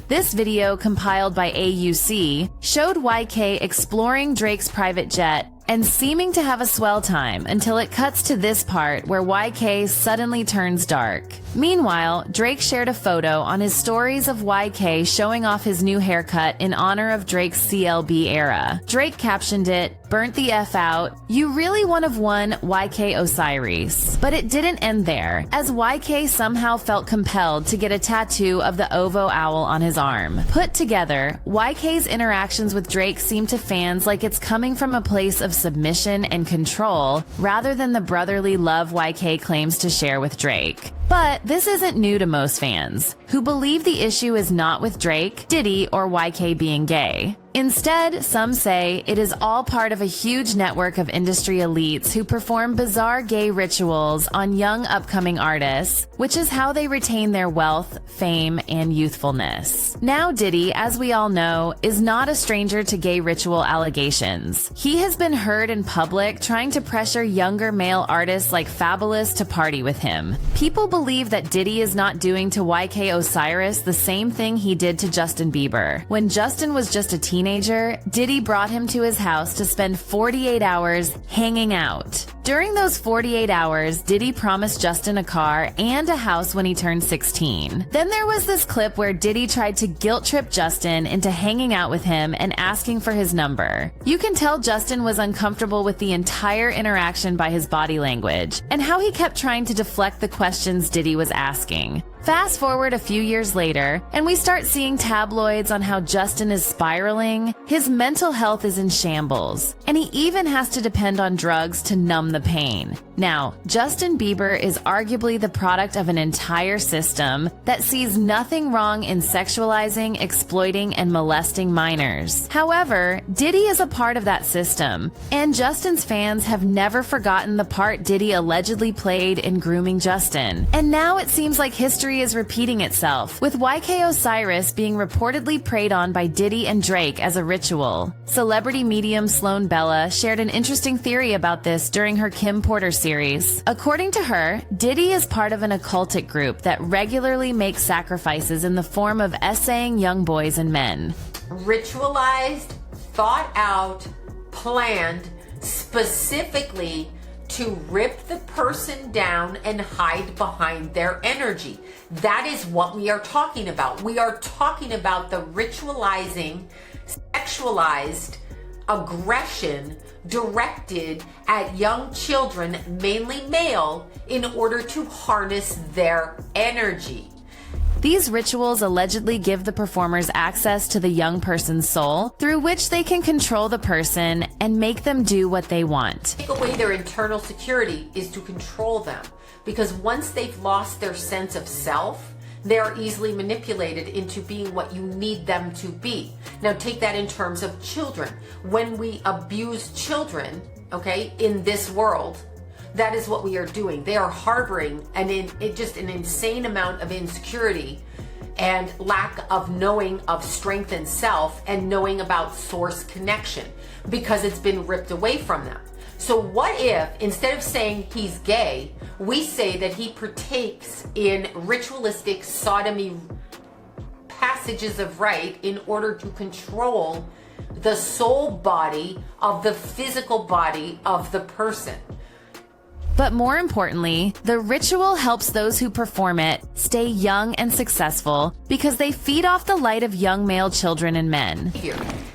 [SPEAKER 3] This video, compiled by AUC, showed YK exploring Drake's private jet and seeming to have a swell time until it cuts to this part where YK suddenly turns dark. Meanwhile, Drake shared a photo on his stories of YK showing off his new haircut in honor of Drake's CLB era. Drake captioned it, "Burnt the F out. You really one of one YK Osiris." But it didn't end there, as YK somehow felt compelled to get a tattoo of the Ovo owl on his arm. Put together, YK's interactions with Drake seem to fans like it's coming from a place of submission and control rather than the brotherly love YK claims to share with Drake. But this isn't new to most fans, who believe the issue is not with Drake, Diddy, or YK being gay. Instead, some say it is all part of a huge network of industry elites who perform bizarre gay rituals on young upcoming artists, which is how they retain their wealth, fame, and youthfulness. Now Diddy, as we all know, is not a stranger to gay ritual allegations. He has been heard in public trying to pressure younger male artists like Fabulous to party with him. People believe that Diddy is not doing to YK Osiris the same thing he did to Justin Bieber. When Justin was just a teenager, Diddy brought him to his house to spend 48 hours hanging out. During those 48 hours, Diddy promised Justin a car and a house when he turned 16. Then there was this clip where Diddy tried to guilt trip Justin into hanging out with him and asking for his number. You can tell Justin was uncomfortable with the entire interaction by his body language and how he kept trying to deflect the questions Diddy was asking. Fast forward a few years later, and we start seeing tabloids on how Justin is spiraling, his mental health is in shambles, and he even has to depend on drugs to numb the pain. Now, Justin Bieber is arguably the product of an entire system that sees nothing wrong in sexualizing, exploiting, and molesting minors. However, Diddy is a part of that system, and Justin's fans have never forgotten the part Diddy allegedly played in grooming Justin. And now it seems like history is repeating itself, with YK Osiris being reportedly preyed on by Diddy and Drake as a ritual. Celebrity medium Sloan Bella shared an interesting theory about this during her Kim Porter series. According to her, Diddy is part of an occultic group that regularly makes sacrifices in the form of essaying young boys and men.
[SPEAKER 5] Ritualized, thought out, planned, specifically to rip the person down and hide behind their energy. That is what we are talking about. We are talking about the ritualizing, sexualized aggression directed at young children, mainly male, in order to harness their energy.
[SPEAKER 3] These rituals allegedly give the performers access to the young person's soul, through which they can control the person and make them do what they want.
[SPEAKER 5] Take away their internal security is to control them, because once they've lost their sense of self, they are easily manipulated into being what you need them to be. Now take that in terms of children. When we abuse children, okay, in this world, that is what we are doing. They are harboring just an insane amount of insecurity and lack of knowing of strength and self and knowing about source connection, because it's been ripped away from them. So what if, instead of saying he's gay, we say that he partakes in ritualistic sodomy passages of Wright in order to control the soul body of the physical body of the person?
[SPEAKER 3] But more importantly, the ritual helps those who perform it stay young and successful because they feed off the light of young male children and men.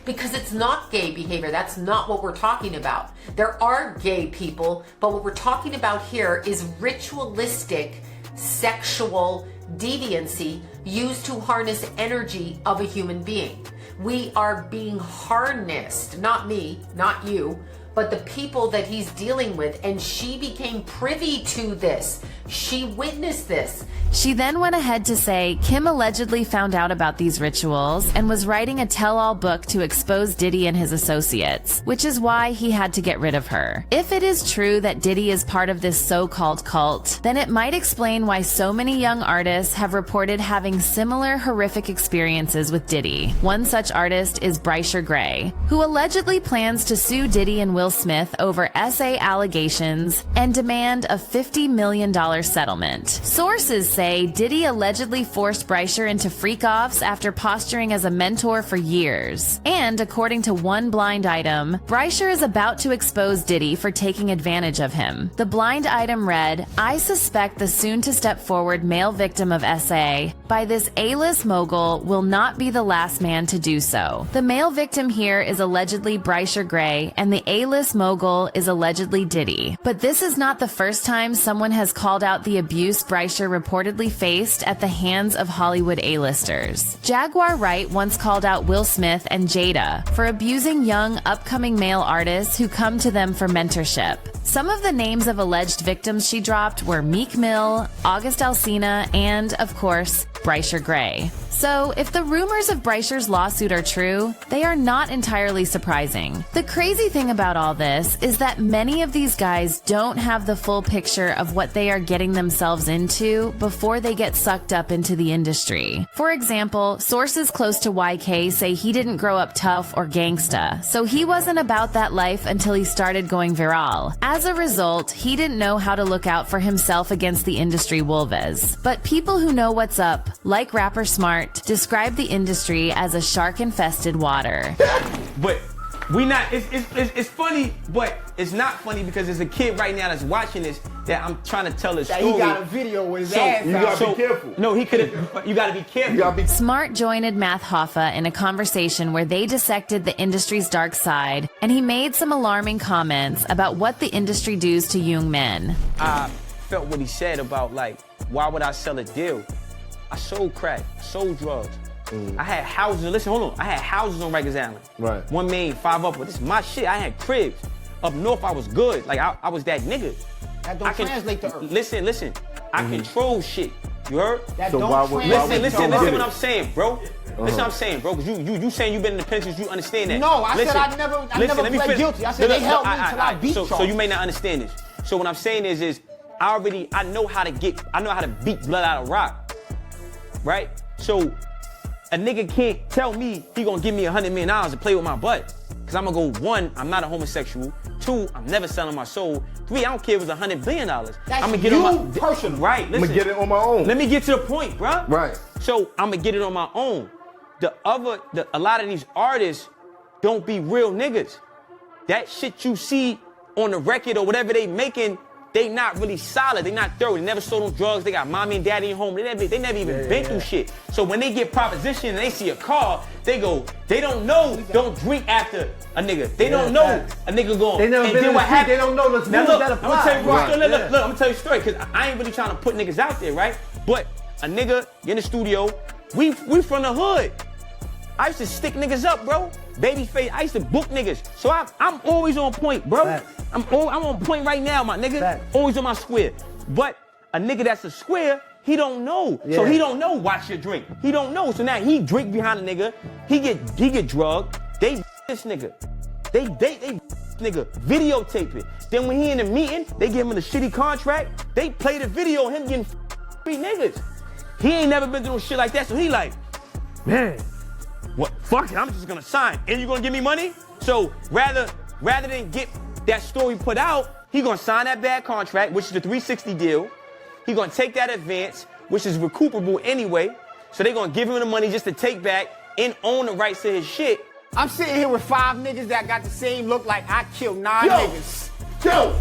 [SPEAKER 5] Because it's not gay behavior. That's not what we're talking about. There are gay people, but what we're talking about here is ritualistic sexual deviancy used to harness energy of a human being. We are being harnessed, not me, not you, but the people that he's dealing with, and she became privy to this. She witnessed this.
[SPEAKER 3] She then went ahead to say Kim allegedly found out about these rituals and was writing a tell-all book to expose Diddy and his associates, which is why he had to get rid of her. If it is true that Diddy is part of this so-called cult, then it might explain why so many young artists have reported having similar horrific experiences with Diddy. One such artist is Blige Gray, who allegedly plans to sue Diddy and Will Smith over SA allegations and demand a $50 million settlement. Sources say Diddy allegedly forced Blige into freak-offs after posturing as a mentor for years. And according to one blind item, Blige is about to expose Diddy for taking advantage of him. The blind item read, "I suspect the soon-to-step-forward male victim of SA by this A-list mogul will not be the last man to do so. The male victim here is allegedly Blige Gray, and the A-list mogul is allegedly Diddy. But this is not the first time someone has called out the abuse Blige reportedly faced at the hands of Hollywood A-listers. Jaguar Wright once called out Will Smith and Jada for abusing young, upcoming male artists who come to them for mentorship. Some of the names of alleged victims she dropped were Meek Mill, August Alsina, and, of course, Blige Gray. So, if the rumors of Breicher's lawsuit are true, they are not entirely surprising. The crazy thing about all this is that many of these guys don't have the full picture of what they are getting themselves into before they get sucked up into the industry. For example, sources close to YK say he didn't grow up tough or gangsta, so he wasn't about that life until he started going viral. As a result, he didn't know how to look out for himself against the industry wolves. But people who know what's up, like rapper Smart, describe the industry as a shark-infested water.
[SPEAKER 9] But we not, it's funny, but it's not funny because there's a kid right now that's watching this that I'm trying to tell a story.
[SPEAKER 19] He got a video with his ass
[SPEAKER 14] you
[SPEAKER 19] out.
[SPEAKER 14] gotta be careful.
[SPEAKER 9] No, he could have, you gotta be careful.
[SPEAKER 3] Smart joined Math Hoffa in a conversation where they dissected the industry's dark side, and he made some alarming comments about what the industry does to young men.
[SPEAKER 9] I felt what he said about, like, why would I sell a deal? I sold crack, sold drugs. I had houses, listen, hold on. I had houses on Rikers Island.
[SPEAKER 14] Right.
[SPEAKER 9] 1 million, 5 up, but this is my shit. I had cribs. Up north, I was good. Like, I was that nigga.
[SPEAKER 19] That don't translate to earth.
[SPEAKER 9] Listen. I control shit. You heard?
[SPEAKER 19] That so don't translate
[SPEAKER 9] listen what I'm saying, bro. Listen what I'm saying, bro. Because you saying you've been in the penitentiary, you understand that.
[SPEAKER 19] No, I said I never pled guilty. I said they held me until I beat y'all.
[SPEAKER 9] So you may not understand this. So what I'm saying is I know how to beat blood out of rock. Right? So a nigga can't tell me he gonna give me $100 million to play with my butt. Cause I'm gonna go, 1, I'm not a homosexual. 2, I'm never selling my soul. 3, I don't care if it's $100 billion. I'm gonna get
[SPEAKER 19] you
[SPEAKER 9] on my
[SPEAKER 19] personal.
[SPEAKER 9] Right, listen.
[SPEAKER 14] I'm gonna get it on my own.
[SPEAKER 9] Let me get to the point, bro.
[SPEAKER 14] Right.
[SPEAKER 9] So I'm gonna get it on my own. A lot of these artists don't be real niggas. That shit you see on the record or whatever they making, they not really solid. They not thorough. They never sold them drugs. They got mommy and daddy at home. They never even been through shit. So when they get propositioned and they see a car, they go, they don't know, don't drink after a nigga. They don't know a nigga going.
[SPEAKER 14] They never been in the street. They don't know the rules that apply.
[SPEAKER 9] I'm gonna tell you a story because I ain't really trying to put niggas out there, right? But a nigga in the studio. We from the hood. I used to stick niggas up, bro. Babyface, I used to book niggas. So I'm always on point, bro. I'm on point right now, my nigga. Always on my square. But a nigga that's a square, he don't know. So he don't know watch your drink. He don't know. So now he drink behind a nigga. He get drugged. They this nigga. They nigga videotape it. Then when he in the meeting, they give him a shitty contract. They play the video of him getting free niggas. He ain't never been through shit like that. So he like, man, what? Fuck it, I'm just gonna sign. And you gonna give me money? So rather than get that story put out, he gonna sign that bad contract, which is the 360 deal. He gonna take that advance, which is recuperable anyway. So they gonna give him the money just to take back and own the rights to his shit.
[SPEAKER 1] I'm sitting here with 5 niggas that got the same look like I killed 9 niggas.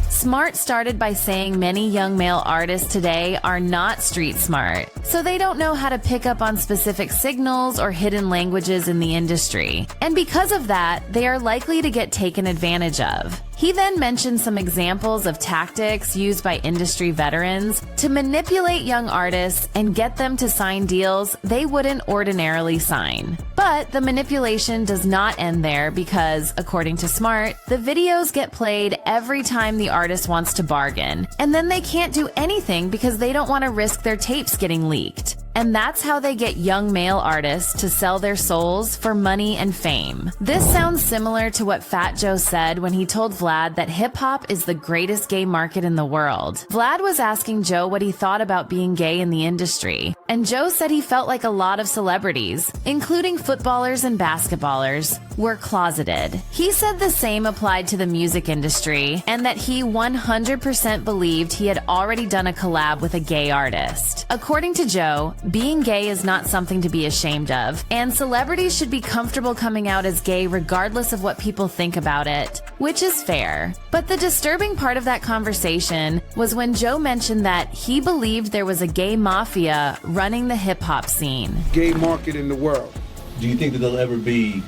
[SPEAKER 3] Smart started by saying many young male artists today are not street smart, so they don't know how to pick up on specific signals or hidden languages in the industry. And because of that, they are likely to get taken advantage of. He then mentioned some examples of tactics used by industry veterans to manipulate young artists and get them to sign deals they wouldn't ordinarily sign. But the manipulation does not end there because, according to Smart, the videos get played every time the artist wants to bargain, and then they can't do anything because they don't want to risk their tapes getting leaked. And that's how they get young male artists to sell their souls for money and fame. This sounds similar to what Fat Joe said when he told Vlad that hip-hop is the greatest gay market in the world. Vlad was asking Joe what he thought about being gay in the industry, and Joe said he felt like a lot of celebrities, including footballers and basketballers, were closeted. He said the same applied to the music industry, and that he 100% believed he had already done a collab with a gay artist. According to Joe, being gay is not something to be ashamed of, and celebrities should be comfortable coming out as gay regardless of what people think about it, which is fair. But the disturbing part of that conversation was when Joe mentioned that he believed there was a gay mafia running the hip-hop scene.
[SPEAKER 17] Gay market in the world.
[SPEAKER 18] Do you think that there'll ever be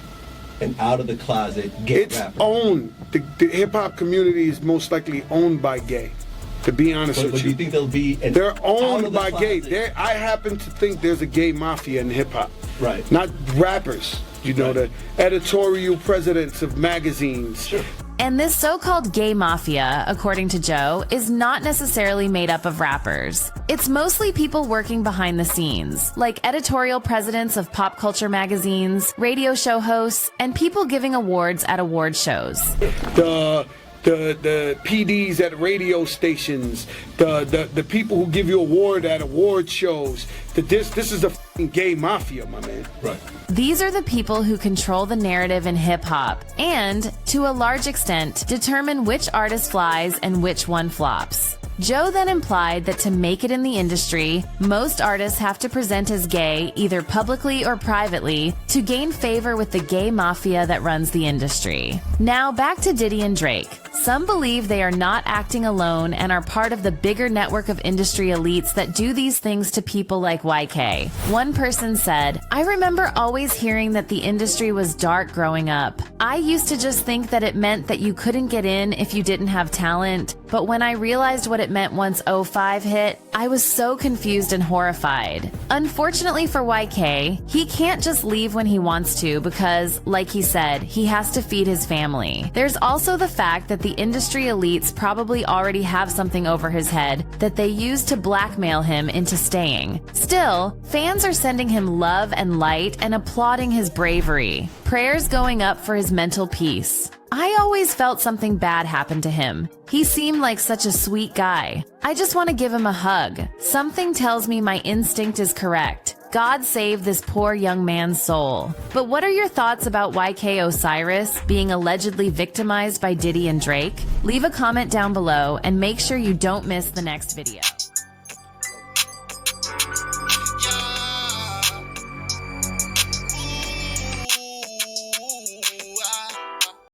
[SPEAKER 18] an out-of-the-closet gay rapper?
[SPEAKER 17] Owned. The hip-hop community is most likely owned by gay. To be honest with you.
[SPEAKER 18] Do you think there'll be an
[SPEAKER 17] They're owned by gay. I happen to think there's a gay mafia in hip-hop.
[SPEAKER 18] Right.
[SPEAKER 17] Not rappers. You know, the editorial presidents of magazines.
[SPEAKER 18] Sure.
[SPEAKER 3] And this so-called gay mafia, according to Joe, is not necessarily made up of rappers. It's mostly people working behind the scenes, like editorial presidents of pop culture magazines, radio show hosts, and people giving awards at award shows.
[SPEAKER 17] The PDs at radio stations, the people who give you award at award shows. This is a fucking gay mafia, my man.
[SPEAKER 18] Right.
[SPEAKER 3] These are the people who control the narrative in hip-hop and, to a large extent, determine which artist flies and which one flops. Joe then implied that to make it in the industry, most artists have to present as gay either publicly or privately to gain favor with the gay mafia that runs the industry. Now back to Diddy and Drake. Some believe they are not acting alone and are part of the bigger network of industry elites that do these things to people like YK. One person said, "I remember always hearing that the industry was dark growing up. I used to just think that it meant that you couldn't get in if you didn't have talent, but when I realized what it meant once 05 hit, I was so confused and horrified." Unfortunately for YK, he can't just leave when he wants to because, like he said, he has to feed his family. There's also the fact that the industry elites probably already have something over his head that they use to blackmail him into staying. Still, fans are sending him love and light and applauding his bravery. Prayers going up for his mental peace. I always felt something bad happened to him. He seemed like such a sweet guy. I just want to give him a hug. Something tells me my instinct is correct. God save this poor young man's soul. But what are your thoughts about YK Osiris being allegedly victimized by Diddy and Drake? Leave a comment down below and make sure you don't miss the next video.